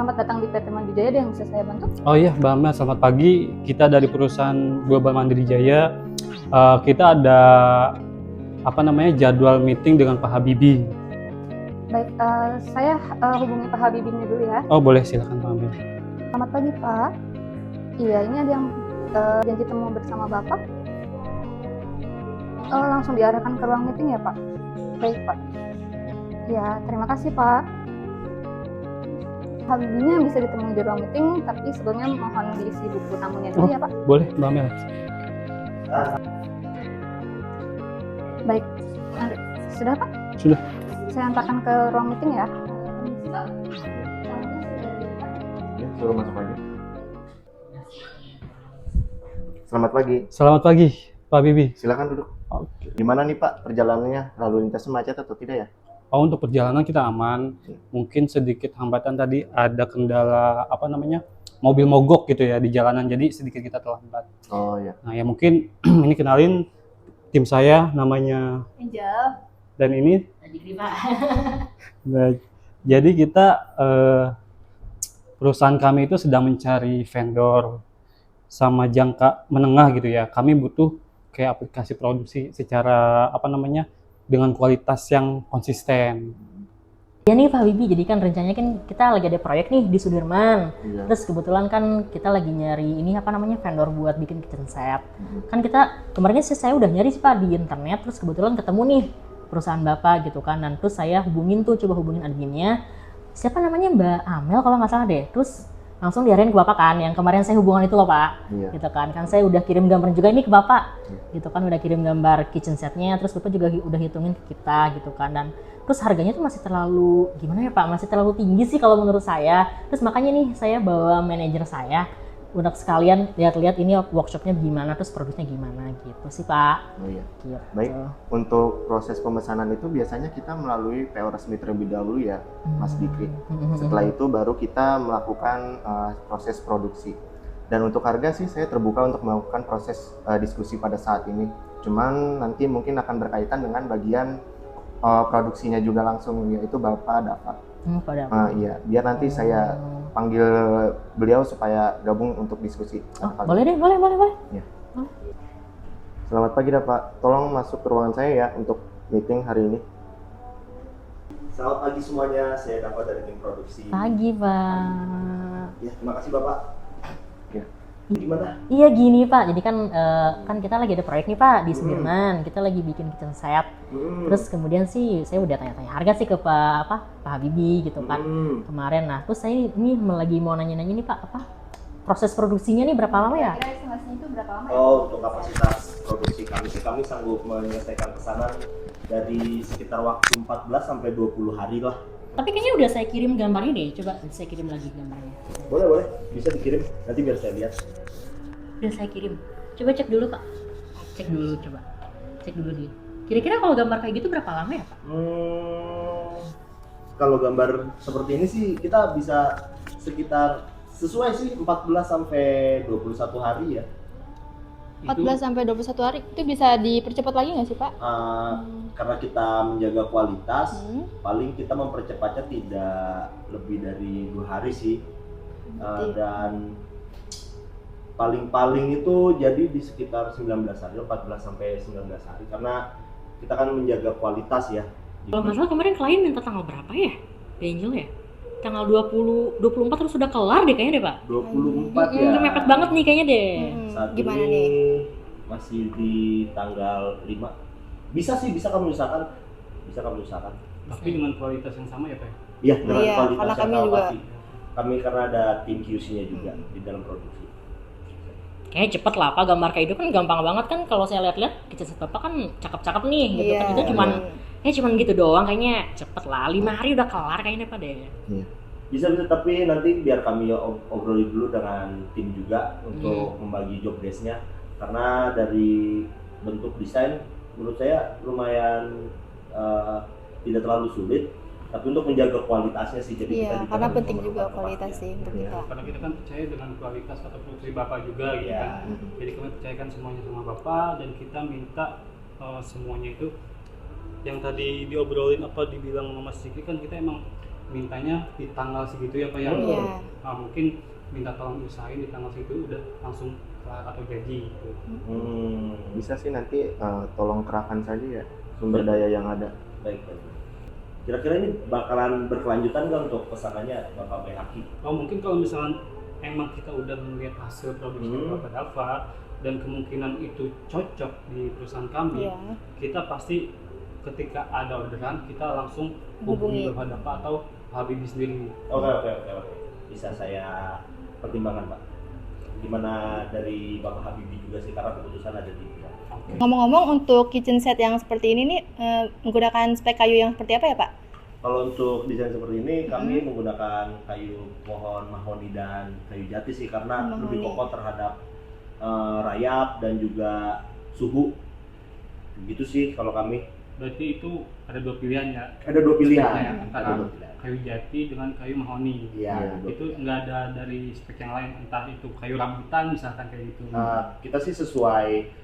selamat datang di PT Mandiri Jaya, ada yang bisa saya bantu? Oh iya, Mbak Amel, selamat pagi. Kita dari perusahaan Global Mandiri Jaya. Kita ada jadwal meeting dengan Pak Habibie. Baik, saya hubungi Pak Habibie ini dulu ya. Oh boleh, silakan Pak Amel. Selamat pagi Pak. Iya, ini ada yang janji temu bersama Bapak. Langsung diarahkan ke ruang meeting ya Pak? Baik Pak. Ya, terima kasih Pak. Habibinya bisa ditemui di ruang meeting, tapi sebelumnya mohon diisi buku tamunya dulu ya Pak. Boleh Mbak Amel. Baik, sudah Pak? Sudah. Saya antarkan ke ruang meeting ya. Ya, suruh masuk aja. Selamat pagi. Selamat pagi Pak Habibie. Silakan duduk. Oke. Gimana nih Pak perjalanannya? Lalu lintasnya macet atau tidak ya? Oh, untuk perjalanan kita aman. Mungkin sedikit hambatan tadi, ada kendala mobil mogok gitu ya di jalanan, jadi sedikit kita terlambat. Oh ya. Nah ya mungkin ini kenalin tim saya, namanya Angel. dan ini. Nah, jadi kita perusahaan kami itu sedang mencari vendor sama jangka menengah gitu ya. Kami butuh kayak aplikasi produksi secara dengan kualitas yang konsisten. Ya nih Pak Habibie, jadi kan rencananya kan kita lagi ada proyek nih di Sudirman. Iya. Terus kebetulan kan kita lagi nyari ini vendor buat bikin kitchen set. Kan kita kemarin saya udah nyari sih Pak di internet, terus kebetulan ketemu nih perusahaan Bapak gitu kan. Dan terus saya coba hubungin adminnya. Siapa namanya Mbak Amel kalau nggak salah deh. Terus langsung diarahin ke Bapak kan, yang kemarin saya hubungan itu loh Pak. Iya. Gitu kan saya udah kirim gambar juga ini ke Bapak. Gitu kan udah kirim gambar kitchen setnya, terus Bapak juga udah hitungin ke kita gitu kan. Dan terus harganya tuh masih terlalu gimana ya Pak, masih terlalu tinggi sih kalau menurut saya. Terus makanya nih saya bawa manajer saya untuk sekalian lihat-lihat ini workshopnya gimana, terus produknya gimana gitu sih Pak. Oh iya. Gitu. Baik. Untuk proses pemesanan itu biasanya kita melalui PO resmi terlebih dahulu ya, Mas Dikri. Setelah itu baru kita melakukan proses produksi. Dan untuk harga sih saya terbuka untuk melakukan proses diskusi pada saat ini. Cuman nanti mungkin akan berkaitan dengan bagian produksinya juga langsung, yaitu Bapak Dapat. Iya, biar nanti saya panggil beliau supaya gabung untuk diskusi. Boleh deh, boleh. Ya. Selamat pagi Pak. Tolong masuk ke ruangan saya ya untuk meeting hari ini. Selamat pagi semuanya, saya Dapat dari tim produksi. Pagi Pak. Ya, terima kasih Bapak. Ya. Gimana? Iya gini Pak, jadi kan kita lagi ada proyek nih Pak di Sudirman, kita lagi bikin kitchen set. Terus kemudian sih saya udah tanya-tanya harga sih ke Pak Habibie gitu kan kemarin. Nah terus saya ini lagi mau nanya-nanya nih Pak, proses produksinya nih berapa lama ya? Kira estimasinya itu berapa lama ya? Oh, untuk kapasitas produksi kami sanggup menyelesaikan pesanan dari sekitar waktu 14 sampai 20 hari lah. Tapi kayaknya udah saya kirim gambarnya deh, coba saya kirim lagi gambarnya. Boleh, bisa dikirim, nanti biar saya lihat. Udah saya kirim, coba cek dulu Pak. Cek dulu dia. Kira-kira kalau gambar kayak gitu berapa lama ya Pak? Kalau gambar seperti ini sih kita bisa sekitar sesuai sih 14 sampai 21 hari ya. 14 sampai 21 hari itu bisa dipercepat lagi nggak sih Pak? Karena kita menjaga kualitas, paling kita mempercepatnya tidak lebih dari 2 hari sih. Dan paling itu jadi di sekitar 19 hari, 14 sampai 19 hari, karena kita kan menjaga kualitas ya. Kalau nggak salah kemarin klien minta tanggal berapa ya? Angel ya? Tanggal 24 terus sudah kelar deh kayaknya deh Pak. 24 ya. Udah mepet banget nih kayaknya deh. Saat Gimana ini nih? masih di tanggal 5. Bisa kami usahakan. Tapi dengan kualitas yang sama ya Pak? Iya, dengan Iya, kualitas karena yang kami sama juga pasti. Kami karena ada tim QC-nya juga di dalam produksi. Kayaknya cepet lah Pak, gambar kayak itu kan gampang banget kan. Kalau saya lihat-lihat kitchen set Bapak kan cakep-cakep nih gitu Iya. kan. Itu cuman gitu doang, kayaknya cepet lah. 5 hari udah kelar kayaknya Pak deh. Iya. Bisa, tapi nanti biar kami obrolin dulu dengan tim juga untuk membagi job desk-nya. Karena dari bentuk desain menurut saya lumayan tidak terlalu sulit, tapi untuk menjaga kualitasnya sih, jadi Iya, kita juga karena harus penting juga memerlukan kualitas kepastian. sih untuk Iya. kita. Karena kita kan percaya dengan kualitas atau produksi Bapak juga gitu Iya. kan. Jadi kami percayakan semuanya sama Bapak, dan kita minta semuanya itu yang tadi diobrolin dibilang sama Mas Zikri, kan kita emang mintanya di tanggal segitu ya Pak ya. Iya. Nah, mungkin minta tolong usahain di tanggal segitu udah langsung kelar atau jadi gitu. Bisa sih nanti tolong kerahkan saja ya sumber daya yang ada. Baik. Kira-kira ini bakalan berkelanjutan nggak untuk pesanannya Bapak Bayhaki? Oh, mungkin kalau misalnya emang kita udah melihat hasil produksi Bapak Dava dan kemungkinan itu cocok di perusahaan kami, Iya. kita pasti ketika ada orderan kita langsung hubungi Bapak Dava atau Habibie sendiri. Oke. Bisa saya pertimbangkan Pak. Gimana dari Bapak Habibie juga sih, karena keputusan ada di dia. Ngomong-ngomong, untuk kitchen set yang seperti ini nih menggunakan spek kayu yang seperti apa ya Pak? Kalau untuk desain seperti ini kami menggunakan kayu pohon mahoni dan kayu jati sih, karena lebih kokoh terhadap rayap dan juga suhu. Begitu sih kalau kami. Berarti itu ada dua pilihan ya. Ada dua pilihan. Speknya, Ada antara dua pilihan. kayu jati dengan kayu mahoni. Iya. Itu nggak ada dari spek yang lain, entah itu kayu rambutan misalkan kayak gitu. Kita sih sesuai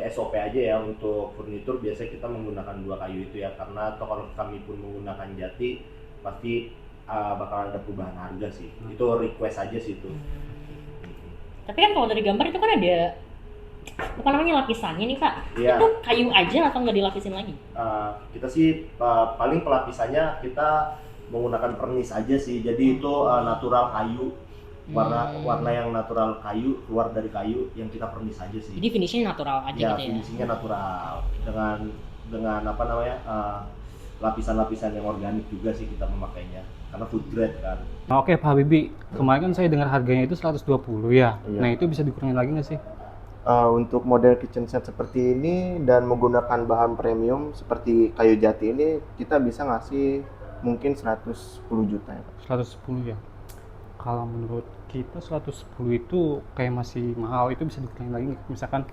SOP aja ya. Untuk furnitur biasanya kita menggunakan dua kayu itu ya, karena atau kalau kami pun menggunakan jati pasti bakal ada perubahan harga sih. Itu request aja sih itu. Tapi kan kalau dari gambar itu kan ada apa namanya lapisannya nih Pak. Iya. Itu kayu aja atau nggak dilapisin lagi? Kita sih paling pelapisannya kita menggunakan pernis aja sih. Jadi itu natural kayu, warna yang natural kayu, keluar dari kayu yang kita pernis aja sih. Jadi finishnya natural aja Ya, gitu ya. finishingnya natural dengan apa namanya lapisan-lapisan yang organik juga sih kita memakainya, karena food grade kan. Nah, oke Pak Habibie, kemarin kan saya dengar harganya itu 120 ya. Iya. Nah, itu bisa dikurangin lagi nggak sih? Untuk model kitchen set seperti ini dan menggunakan bahan premium seperti kayu jati ini, kita bisa ngasih mungkin 110 juta ya Pak. 110 ya. Kalau menurut kita 110 itu kayak masih mahal, itu bisa dikurangin lagi nggak? Misalkan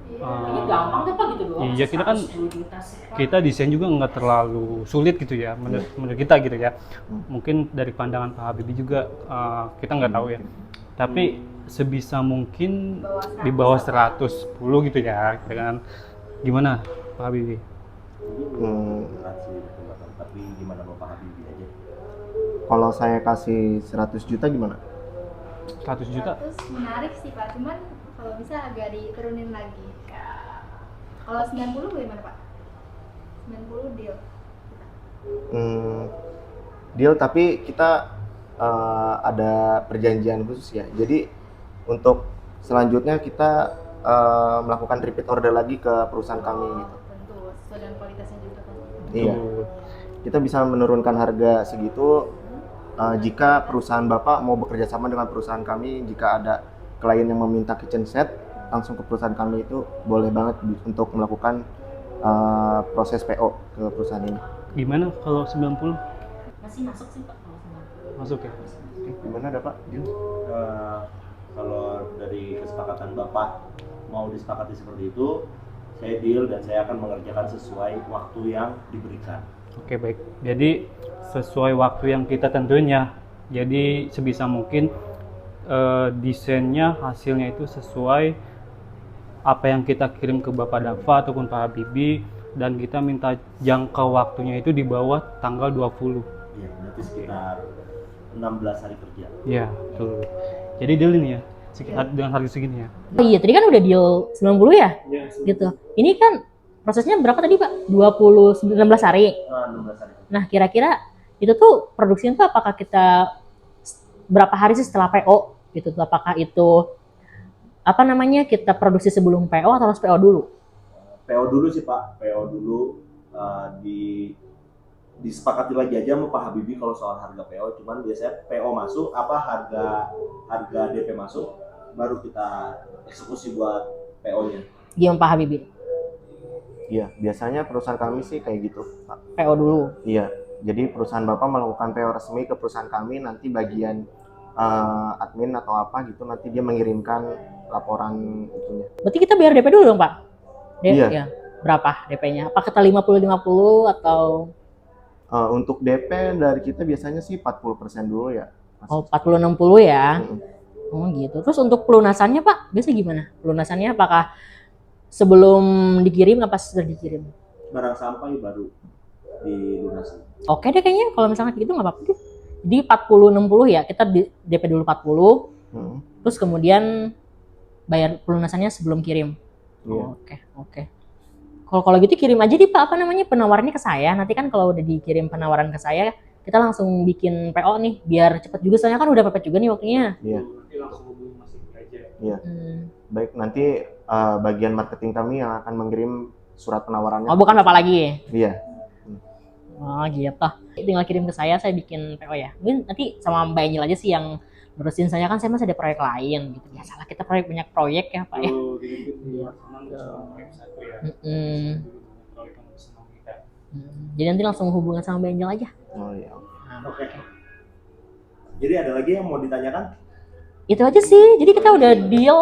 Ini gampang tuh Pak gitu doang. iya, kita kan 110 juta sih, Pak. kita desain juga nggak terlalu sulit gitu ya menurut kita gitu ya. Mungkin dari pandangan Pak Habibie juga kita nggak tahu ya. Tapi sebisa mungkin di bawah 110 gitu ya, kan? Gimana Pak Habibie? Berat sih pertimbangan, tapi gimana Bapak Habibie aja. Kalau saya kasih 100 juta gimana? 100 juta? Terus menarik sih Pak, cuman kalau bisa agak diturunin lagi. Kalau 90 bagaimana Pak? 90 deal. Deal, tapi kita ada perjanjian khusus ya. Jadi untuk selanjutnya kita melakukan repeat order lagi ke perusahaan kami gitu. Tentu, sesuai dengan kualitasnya juga kan. Iya. Kita bisa menurunkan harga segitu jika perusahaan Bapak mau bekerja sama dengan perusahaan kami. Jika ada klien yang meminta kitchen set, langsung ke perusahaan kami, itu boleh banget untuk melakukan proses PO ke perusahaan ini. Gimana kalau 90? Masih masuk sih Pak kalau sama. Masuk ya? Gimana ada Pak? Kalau dari kesepakatan Bapak mau disepakati seperti itu, saya deal dan saya akan mengerjakan sesuai waktu yang diberikan. Oke, baik. Jadi sesuai waktu yang kita tentuin ya. Jadi sebisa mungkin desainnya, hasilnya itu sesuai apa yang kita kirim ke Bapak Dava ataupun Pak Habibie, dan kita minta jangka waktunya itu di bawah tanggal 20. Iya, berarti sekitar 16 hari kerja. Iya, betul. Jadi deal ini ya, sekitar dengan harga segini ya. Oh iya, tadi kan udah deal 90 ya? Iya. Gitu. Ini kan prosesnya berapa tadi Pak? 16 hari. 16 hari kerja. Nah, kira-kira itu tuh produksinya tuh apakah kita berapa hari sih setelah PO gitu tuh? Apakah itu apa namanya, kita produksi sebelum PO atau harus PO dulu? PO dulu sih Pak, PO dulu disepakati lagi aja sama Pak Habibie kalau soal harga PO. Cuman biasanya PO masuk, harga DP masuk, baru kita eksekusi buat PO-nya. Gimana Pak Habibie? Iya, biasanya perusahaan kami sih kayak gitu Pak. PO dulu. Iya, jadi perusahaan Bapak melakukan PO resmi ke perusahaan kami, nanti bagian admin atau apa gitu, nanti dia mengirimkan laporan itunya. Berarti kita bayar DP dulu dong Pak? Iya. Ya. Berapa DP-nya? Apa kita 50-50 atau? Untuk DP dari kita biasanya sih 40% dulu ya. Oh, 40-60 ya? Mm-mm. Oh gitu. Terus untuk pelunasannya Pak, biasa gimana? Pelunasannya apakah sebelum dikirim apa setelah dikirim? Barang sampai baru dilunasi. Oke deh kayaknya kalau misalnya gitu nggak apa-apa deh. Jadi 40-60 ya, kita DP dulu 40, terus kemudian bayar pelunasannya sebelum kirim. Iya. Oke. Kalau gitu kirim aja di Pak, apa namanya, penawarannya ke saya. Nanti kan kalau udah dikirim penawaran ke saya, kita langsung bikin PO nih, biar cepet juga. Soalnya kan udah mepet juga nih waktunya. Iya. Nanti langsung hubungi Mas Dikri aja. Iya. Baik, nanti bagian marketing kami yang akan mengirim surat penawarannya. Oh, bukan Bapak lagi? Iya. Oh gitu. Tinggal kirim ke saya bikin PO ya. Mungkin nanti sama Mbak Angel aja sih yang nerusin, saya kan saya masih ada proyek lain gitu. Biasalah kita banyak proyek ya Pak ya. Oh, gitu. Senang sama proyek satu ya. Proyek yang senang kita. Jadi nanti langsung hubungan sama Mbak Angel aja. Oh iya. Oke. Jadi ada lagi yang mau ditanyakan? Itu aja sih. Jadi kita udah deal.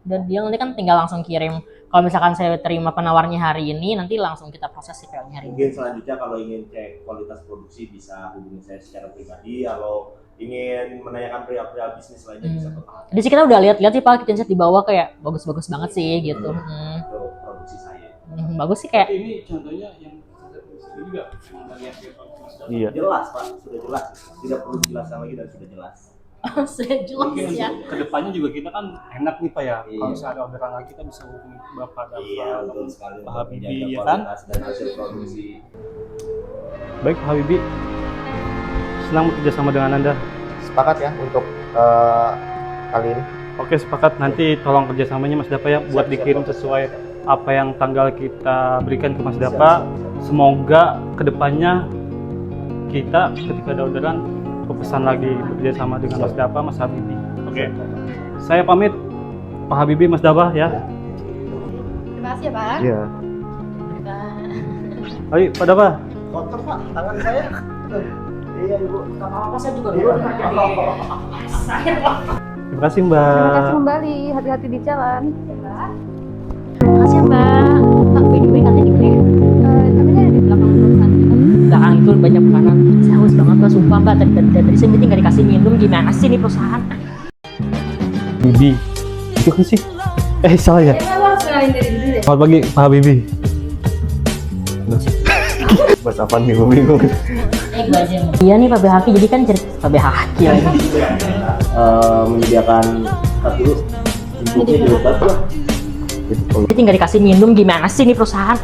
Nanti kan tinggal langsung kirim. Kalau misalkan saya terima penawarnya hari ini, nanti langsung kita proses si PO-nya hari ini. Mungkin selanjutnya kalau ingin cek kualitas produksi bisa hubungi saya secara pribadi. Kalau ingin menanyakan perihal bisnis lainnya bisa ke Pak. Di sini kita udah lihat sih Pak, kitchen set di bawah kayak bagus-bagus banget sih gitu. Itu produksi saya. Bagus sih kayak. Ini contohnya yang kita juga emang dari yang kita Iya. Jelas Pak, sudah jelas. Tidak perlu dijelaskan lagi dan sudah jelas. Saya jelas Mungkin ya. untuk kedepannya juga kita kan enak nih Pak ya. Iya. Kalau misalnya ada orderan lagi kita bisa hubungi Bapak Dafa Iya, betul sekali. Pak Habibie, Menjaga ya kan? kualitas dan hasil produksi. Baik Pak Habibie, senang bekerja sama dengan Anda. Sepakat ya untuk kali ini. Oke sepakat, nanti tolong kerjasamanya Mas Dafa ya buat dikirim sesuai apa yang tanggal kita berikan ke Mas Dafa. Semoga kedepannya kita ketika ada orderan pesan lagi bekerja sama dengan Mas Dafa, Mas Habibie. Oke. Saya pamit, Pak Habibie, Mas Dafa ya. Terima kasih ya Pak. Iya. Ayo Pak Dafa. Kotor Pak, tangan saya. Iya Ibu. Gak apa-apa, saya juga dulu kerja di saya Pak. Terima kasih Mbak. Terima kasih kembali, hati-hati di jalan. Terima kasih Mbak. Pak, by the way katanya di mana ya? Katanya ada di belakang perusahaan kita. Belakang itu banyak makanan. Saya haus banget Mbak, sumpah Mbak. Tadi saya meeting gak dikasih minum, gimana sih ini perusahaan? Bibi. Itu kan sih. Salah ya. Emang lo harus kenalin dari dulu deh. Selamat pagi Pak Habibie. Mas Afan bingung-bingung. Gue aja. Iya nih Pak Behaki, jadi kan cerita Pak Behaki lagi. Menyediakan satu inputnya di debat lah. Gitu. Jadi tinggal dikasih minum, gimana sih ini perusahaan?